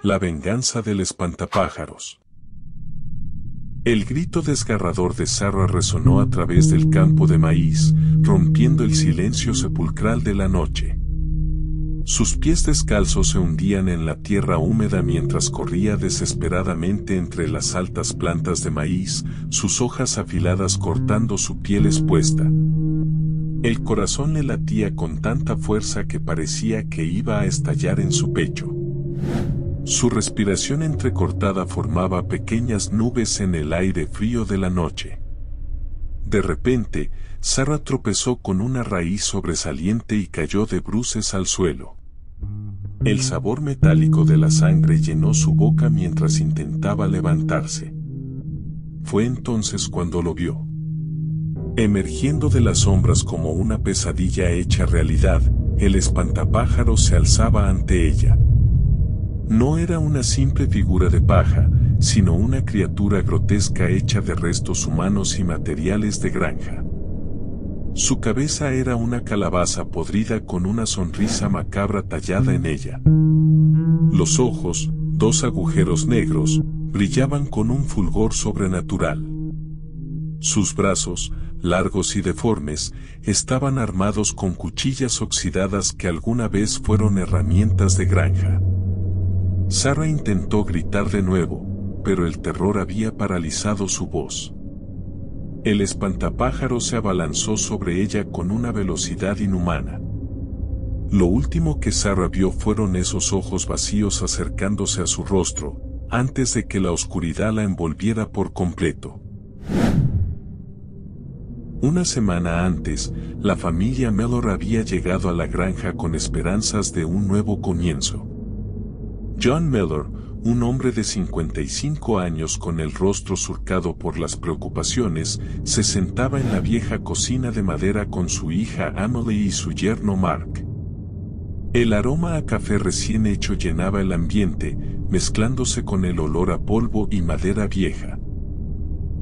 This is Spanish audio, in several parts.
La venganza del espantapájaros. El grito desgarrador de Sarah resonó a través del campo de maíz, rompiendo el silencio sepulcral de la noche. Sus pies descalzos se hundían en la tierra húmeda mientras corría desesperadamente entre las altas plantas de maíz, sus hojas afiladas cortando su piel expuesta. El corazón le latía con tanta fuerza que parecía que iba a estallar en su pecho. Su respiración entrecortada formaba pequeñas nubes en el aire frío de la noche. De repente, Sarah tropezó con una raíz sobresaliente y cayó de bruces al suelo. El sabor metálico de la sangre llenó su boca mientras intentaba levantarse. Fue entonces cuando lo vio. Emergiendo de las sombras como una pesadilla hecha realidad, el espantapájaros se alzaba ante ella. No era una simple figura de paja, sino una criatura grotesca hecha de restos humanos y materiales de granja. Su cabeza era una calabaza podrida con una sonrisa macabra tallada en ella. Los ojos, dos agujeros negros, brillaban con un fulgor sobrenatural. Sus brazos, largos y deformes, estaban armados con cuchillas oxidadas que alguna vez fueron herramientas de granja. Sarah intentó gritar de nuevo, pero el terror había paralizado su voz. El espantapájaro se abalanzó sobre ella con una velocidad inhumana. Lo último que Sarah vio fueron esos ojos vacíos acercándose a su rostro, antes de que la oscuridad la envolviera por completo. Una semana antes, la familia Mellor había llegado a la granja con esperanzas de un nuevo comienzo. John Mellor, un hombre de 55 años con el rostro surcado por las preocupaciones, se sentaba en la vieja cocina de madera con su hija Emily y su yerno Mark. El aroma a café recién hecho llenaba el ambiente, mezclándose con el olor a polvo y madera vieja.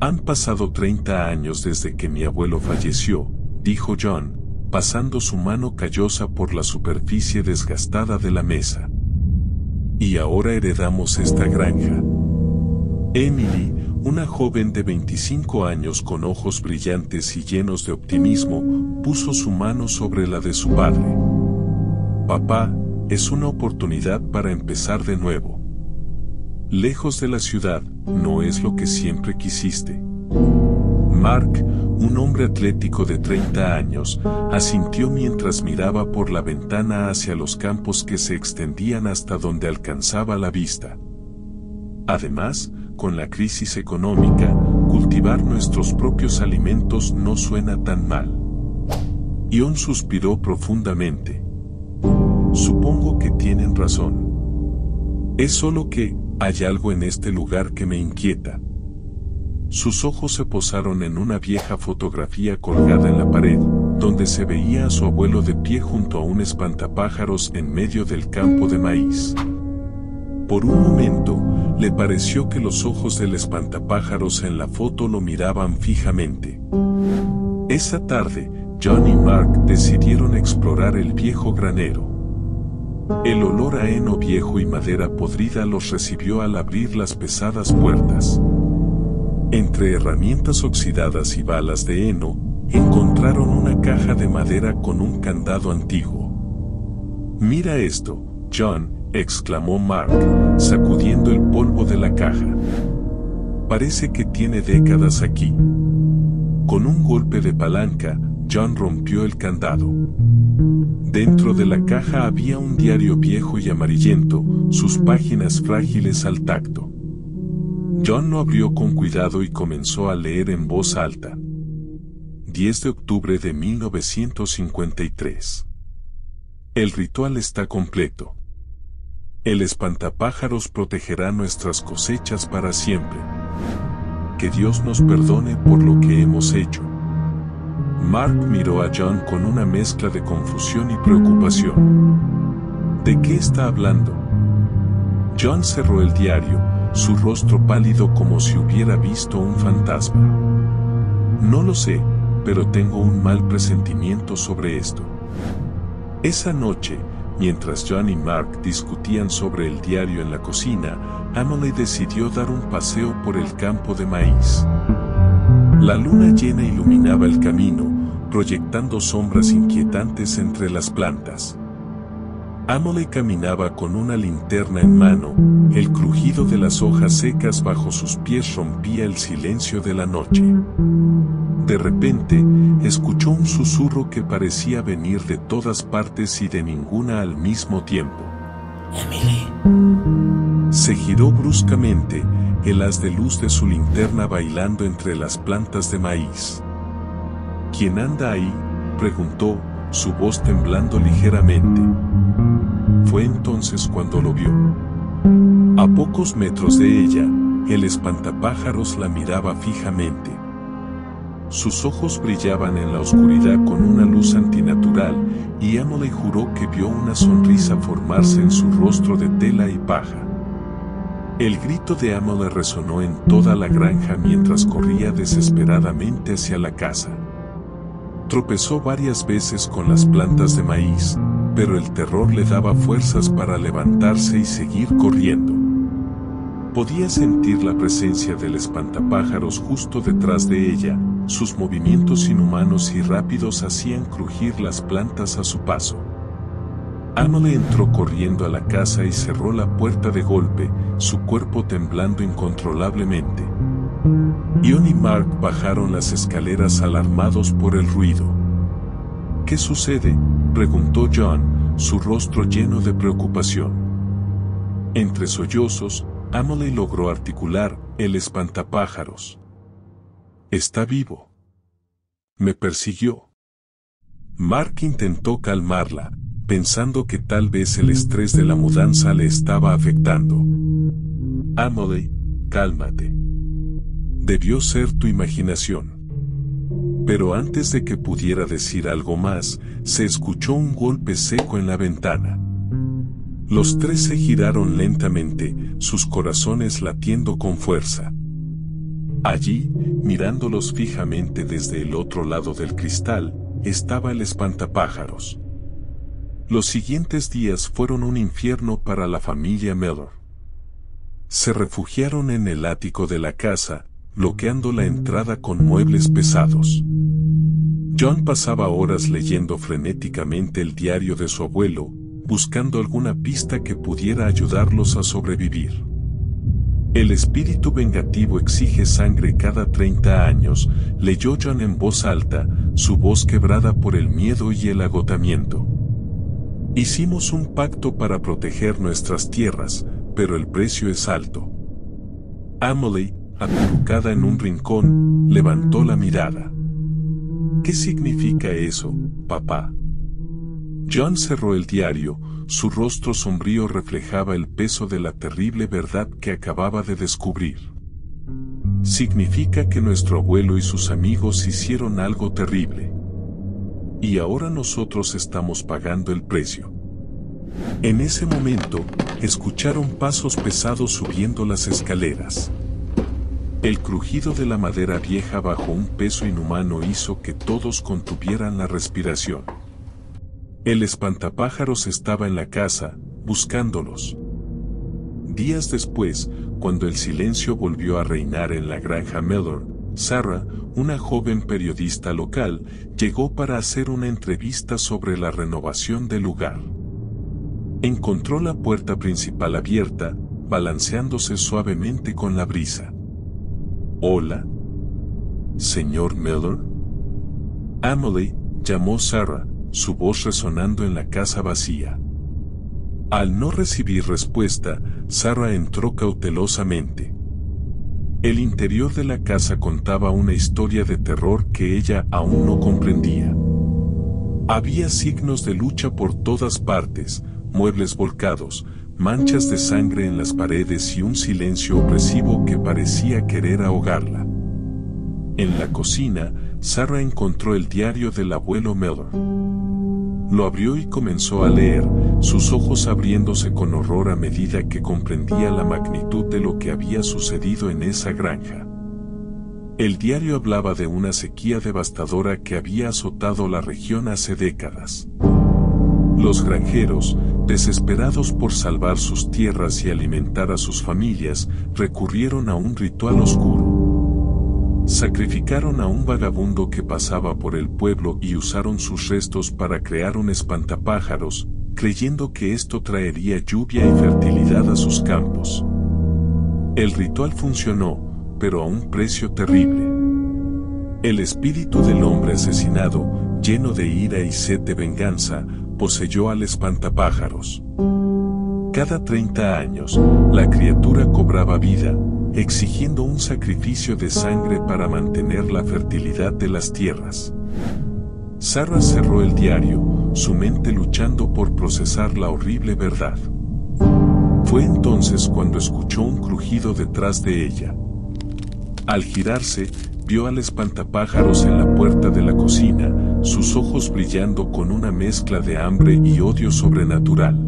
Han pasado 30 años desde que mi abuelo falleció, dijo John, pasando su mano callosa por la superficie desgastada de la mesa. Y ahora heredamos esta granja. Emily, una joven de 25 años con ojos brillantes y llenos de optimismo, puso su mano sobre la de su padre. Papá, es una oportunidad para empezar de nuevo. Lejos de la ciudad, no es lo que siempre quisiste. Mark, un hombre atlético de 30 años, asintió mientras miraba por la ventana hacia los campos que se extendían hasta donde alcanzaba la vista. Además, con la crisis económica, cultivar nuestros propios alimentos no suena tan mal. Ion suspiró profundamente. Supongo que tienen razón. Es solo que hay algo en este lugar que me inquieta. Sus ojos se posaron en una vieja fotografía colgada en la pared, donde se veía a su abuelo de pie junto a un espantapájaros en medio del campo de maíz. Por un momento, le pareció que los ojos del espantapájaros en la foto lo miraban fijamente. Esa tarde, John y Mark decidieron explorar el viejo granero. El olor a heno viejo y madera podrida los recibió al abrir las pesadas puertas. Entre herramientas oxidadas y balas de heno, encontraron una caja de madera con un candado antiguo. «Mira esto, John», exclamó Mark, sacudiendo el polvo de la caja. «Parece que tiene décadas aquí». Con un golpe de palanca, John rompió el candado. Dentro de la caja había un diario viejo y amarillento, sus páginas frágiles al tacto. John lo abrió con cuidado y comenzó a leer en voz alta. 10 de octubre de 1953. El ritual está completo. El espantapájaros protegerá nuestras cosechas para siempre. Que Dios nos perdone por lo que hemos hecho. Mark miró a John con una mezcla de confusión y preocupación. ¿De qué está hablando? John cerró el diario, su rostro pálido como si hubiera visto un fantasma. No lo sé, pero tengo un mal presentimiento sobre esto. Esa noche, Mientras John y Mark discutían sobre el diario en la cocina, Emily decidió dar un paseo por el campo de maíz. La luna llena iluminaba el camino, proyectando sombras inquietantes entre las plantas. Emily caminaba con una linterna en mano, el crujido de las hojas secas bajo sus pies rompía el silencio de la noche. De repente, escuchó un susurro que parecía venir de todas partes y de ninguna al mismo tiempo. Emily. Se giró bruscamente, el haz de luz de su linterna bailando entre las plantas de maíz. ¿Quién anda ahí?, preguntó, su voz temblando ligeramente. Fue entonces cuando lo vio. A pocos metros de ella, el espantapájaros la miraba fijamente. Sus ojos brillaban en la oscuridad con una luz antinatural, y Emily juró que vio una sonrisa formarse en su rostro de tela y paja. El grito de Emily resonó en toda la granja mientras corría desesperadamente hacia la casa. Tropezó varias veces con las plantas de maíz, pero el terror le daba fuerzas para levantarse y seguir corriendo. Podía sentir la presencia del espantapájaros justo detrás de ella, sus movimientos inhumanos y rápidos hacían crujir las plantas a su paso. Emily entró corriendo a la casa y cerró la puerta de golpe, su cuerpo temblando incontrolablemente. John y Mark bajaron las escaleras alarmados por el ruido. ¿Qué sucede?, preguntó John, su rostro lleno de preocupación. Entre sollozos, Emily logró articular: el espantapájaros está vivo. Me persiguió. Mark intentó calmarla, pensando que tal vez el estrés de la mudanza le estaba afectando. Emily, cálmate. Debió ser tu imaginación. Pero antes de que pudiera decir algo más, se escuchó un golpe seco en la ventana. Los tres se giraron lentamente, sus corazones latiendo con fuerza. Allí, mirándolos fijamente desde el otro lado del cristal, estaba el espantapájaros. Los siguientes días fueron un infierno para la familia Miller. Se refugiaron en el ático de la casa, bloqueando la entrada con muebles pesados. John pasaba horas leyendo frenéticamente el diario de su abuelo, buscando alguna pista que pudiera ayudarlos a sobrevivir. El espíritu vengativo exige sangre cada 30 años, leyó John en voz alta, su voz quebrada por el miedo y el agotamiento. Hicimos un pacto para proteger nuestras tierras, pero el precio es alto. Emily, acurrucada en un rincón, levantó la mirada. ¿Qué significa eso, papá? John cerró el diario, su rostro sombrío reflejaba el peso de la terrible verdad que acababa de descubrir. Significa que nuestro abuelo y sus amigos hicieron algo terrible. Y ahora nosotros estamos pagando el precio. En ese momento, escucharon pasos pesados subiendo las escaleras. El crujido de la madera vieja bajo un peso inhumano hizo que todos contuvieran la respiración. El espantapájaros estaba en la casa, buscándolos. Días después, cuando el silencio volvió a reinar en la granja Miller, Sarah, una joven periodista local, llegó para hacer una entrevista sobre la renovación del lugar. Encontró la puerta principal abierta, balanceándose suavemente con la brisa. «Hola, señor Miller». «Emily», llamó Sarah, su voz resonando en la casa vacía. Al no recibir respuesta, Sarah entró cautelosamente. El interior de la casa contaba una historia de terror que ella aún no comprendía. Había signos de lucha por todas partes, muebles volcados, manchas de sangre en las paredes y un silencio opresivo que parecía querer ahogarla. En la cocina, Sarah encontró el diario del abuelo Miller. Lo abrió y comenzó a leer, sus ojos abriéndose con horror a medida que comprendía la magnitud de lo que había sucedido en esa granja. El diario hablaba de una sequía devastadora que había azotado la región hace décadas. Los granjeros, desesperados por salvar sus tierras y alimentar a sus familias, recurrieron a un ritual oscuro. Sacrificaron a un vagabundo que pasaba por el pueblo y usaron sus restos para crear un espantapájaros, creyendo que esto traería lluvia y fertilidad a sus campos. El ritual funcionó, pero a un precio terrible. El espíritu del hombre asesinado, lleno de ira y sed de venganza, poseyó al espantapájaros. Cada 30 años, la criatura cobraba vida, exigiendo un sacrificio de sangre para mantener la fertilidad de las tierras. Sarah cerró el diario, su mente luchando por procesar la horrible verdad. Fue entonces cuando escuchó un crujido detrás de ella. Al girarse, vio al espantapájaros en la puerta de la cocina, sus ojos brillando con una mezcla de hambre y odio sobrenatural.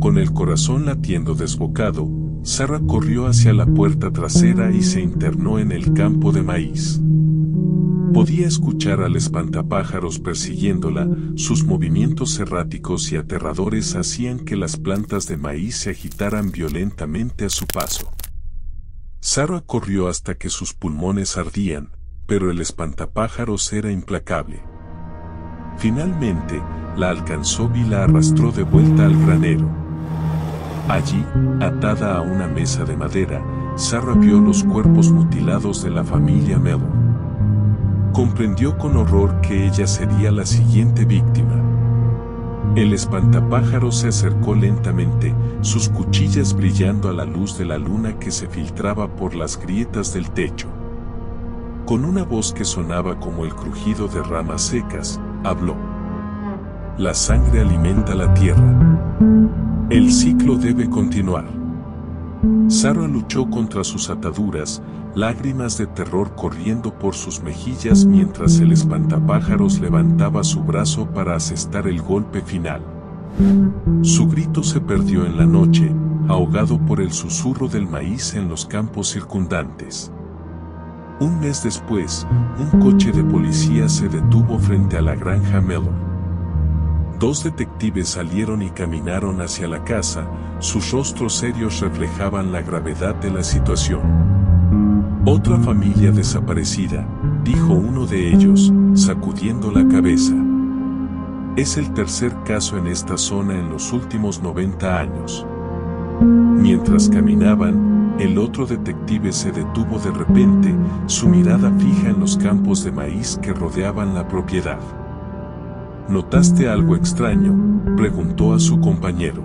Con el corazón latiendo desbocado, Sarah corrió hacia la puerta trasera y se internó en el campo de maíz. Podía escuchar al espantapájaros persiguiéndola, sus movimientos erráticos y aterradores hacían que las plantas de maíz se agitaran violentamente a su paso. Sarah corrió hasta que sus pulmones ardían, pero el espantapájaros era implacable. Finalmente, la alcanzó y la arrastró de vuelta al granero. Allí, atada a una mesa de madera, Sarah vio los cuerpos mutilados de la familia Mellor. Comprendió con horror que ella sería la siguiente víctima. El espantapájaros se acercó lentamente, sus cuchillas brillando a la luz de la luna que se filtraba por las grietas del techo. Con una voz que sonaba como el crujido de ramas secas, habló. La sangre alimenta la tierra. El ciclo debe continuar. Sarah luchó contra sus ataduras, lágrimas de terror corriendo por sus mejillas mientras el espantapájaros levantaba su brazo para asestar el golpe final. Su grito se perdió en la noche, ahogado por el susurro del maíz en los campos circundantes. Un mes después, un coche de policía se detuvo frente a la granja Mellor. Dos detectives salieron y caminaron hacia la casa, sus rostros serios reflejaban la gravedad de la situación. Otra familia desaparecida, dijo uno de ellos, sacudiendo la cabeza. Es el tercer caso en esta zona en los últimos 90 años. Mientras caminaban, el otro detective se detuvo de repente, su mirada fija en los campos de maíz que rodeaban la propiedad. ¿Notaste algo extraño?, preguntó a su compañero.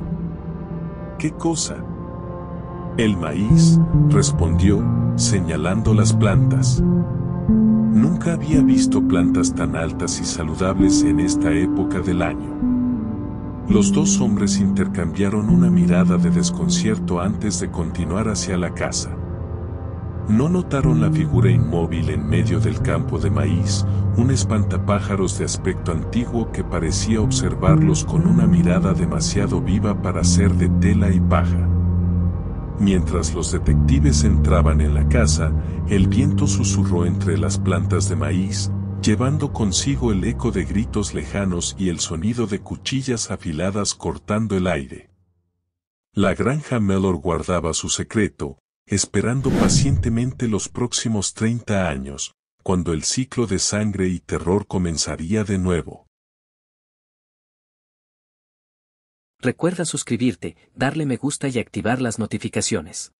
¿Qué cosa? El maíz, respondió, señalando las plantas. Nunca había visto plantas tan altas y saludables en esta época del año. Los dos hombres intercambiaron una mirada de desconcierto antes de continuar hacia la casa. No notaron la figura inmóvil en medio del campo de maíz, un espantapájaros de aspecto antiguo que parecía observarlos con una mirada demasiado viva para ser de tela y paja. Mientras los detectives entraban en la casa, el viento susurró entre las plantas de maíz, llevando consigo el eco de gritos lejanos y el sonido de cuchillas afiladas cortando el aire. La granja Mellor guardaba su secreto, esperando pacientemente los próximos 30 años, cuando el ciclo de sangre y terror comenzaría de nuevo. Recuerda suscribirte, darle me gusta y activar las notificaciones.